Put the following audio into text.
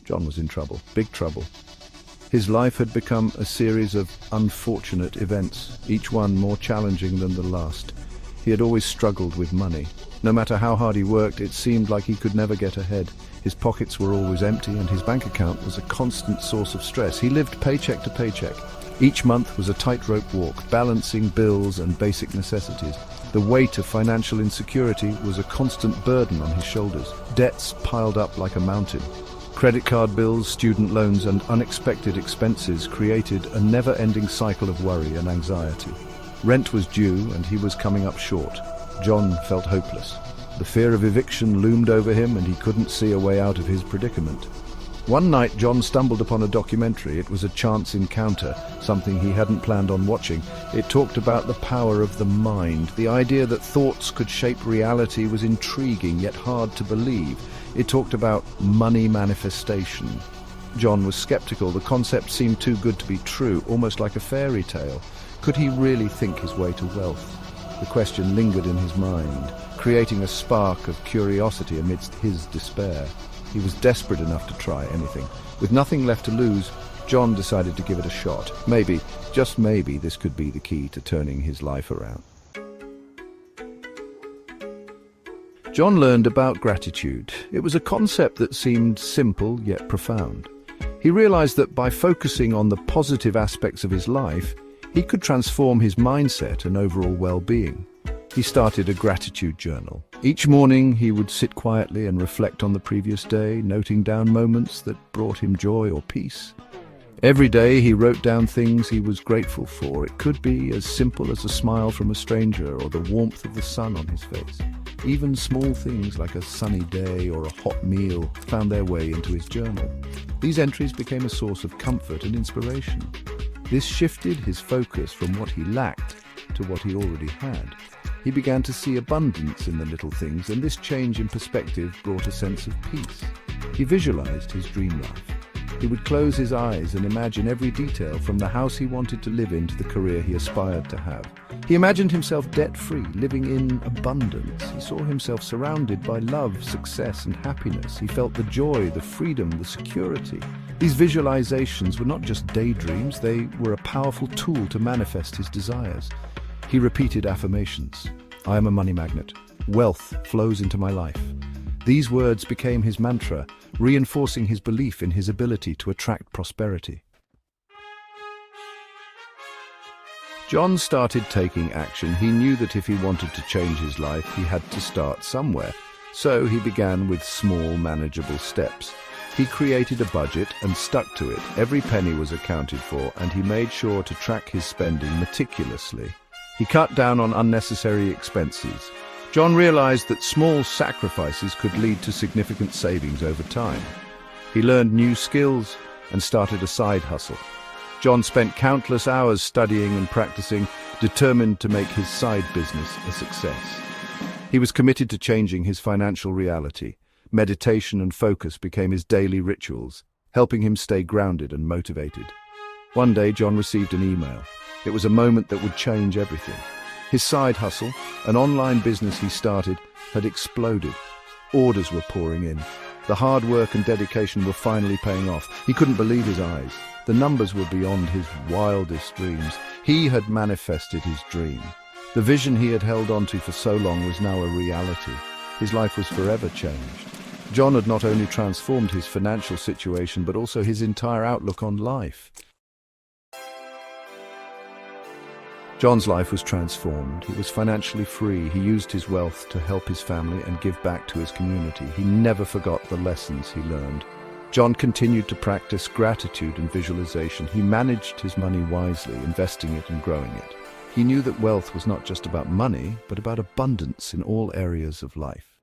John was in trouble, big trouble. His life had become a series of unfortunate events, each one more challenging than the last. He had always struggled with money. No matter how hard he worked, it seemed like he could never get ahead. His pockets were always empty, and his bank account was a constant source of stress. He lived paycheck to paycheck. Each month was a tightrope walk, balancing bills and basic necessities. The weight of financial insecurity was a constant burden on his shoulders. Debts piled up like a mountain. Credit card bills, student loans, and unexpected expenses created a never-ending cycle of worry and anxiety. Rent was due, and he was coming up short. John felt hopeless. The fear of eviction loomed over him, and he couldn't see a way out of his predicament. One night, John stumbled upon a documentary. It was a chance encounter, something he hadn't planned on watching. It talked about the power of the mind. The idea that thoughts could shape reality was intriguing, yet hard to believe. It talked about money manifestation. John was skeptical. The concept seemed too good to be true, almost like a fairy tale. Could he really think his way to wealth? The question lingered in his mind, creating a spark of curiosity amidst his despair. He was desperate enough to try anything. With nothing left to lose, John decided to give it a shot. Maybe, just maybe, this could be the key to turning his life around. John learned about gratitude. It was a concept that seemed simple yet profound. He realized that by focusing on the positive aspects of his life, he could transform his mindset and overall well-being. He started a gratitude journal. Each morning, he would sit quietly and reflect on the previous day, noting down moments that brought him joy or peace. Every day, he wrote down things he was grateful for. It could be as simple as a smile from a stranger or the warmth of the sun on his face. Even small things like a sunny day or a hot meal found their way into his journal. These entries became a source of comfort and inspiration. This shifted his focus from what he lacked to what he already had. He began to see abundance in the little things, and this change in perspective brought a sense of peace. He visualized his dream life. He would close his eyes and imagine every detail, from the house he wanted to live in to the career he aspired to have. He imagined himself debt-free, living in abundance. He saw himself surrounded by love, success, and happiness. He felt the joy, the freedom, the security. These visualizations were not just daydreams, they were a powerful tool to manifest his desires. He repeated affirmations. I am a money magnet. Wealth flows into my life. These words became his mantra, reinforcing his belief in his ability to attract prosperity. John started taking action. He knew that if he wanted to change his life, he had to start somewhere. So he began with small, manageable steps. He created a budget and stuck to it. Every penny was accounted for, and he made sure to track his spending meticulously. He cut down on unnecessary expenses. John realized that small sacrifices could lead to significant savings over time. He learned new skills and started a side hustle. John spent countless hours studying and practicing, determined to make his side business a success. He was committed to changing his financial reality. Meditation and focus became his daily rituals, helping him stay grounded and motivated. One day, John received an email. It was a moment that would change everything. His side hustle, an online business he started, had exploded. Orders were pouring in. The hard work and dedication were finally paying off. He couldn't believe his eyes. The numbers were beyond his wildest dreams. He had manifested his dream. The vision he had held onto for so long was now a reality. His life was forever changed. John had not only transformed his financial situation, but also his entire outlook on life. John's life was transformed. He was financially free. He used his wealth to help his family and give back to his community. He never forgot the lessons he learned. John continued to practice gratitude and visualization. He managed his money wisely, investing it and growing it. He knew that wealth was not just about money, but about abundance in all areas of life.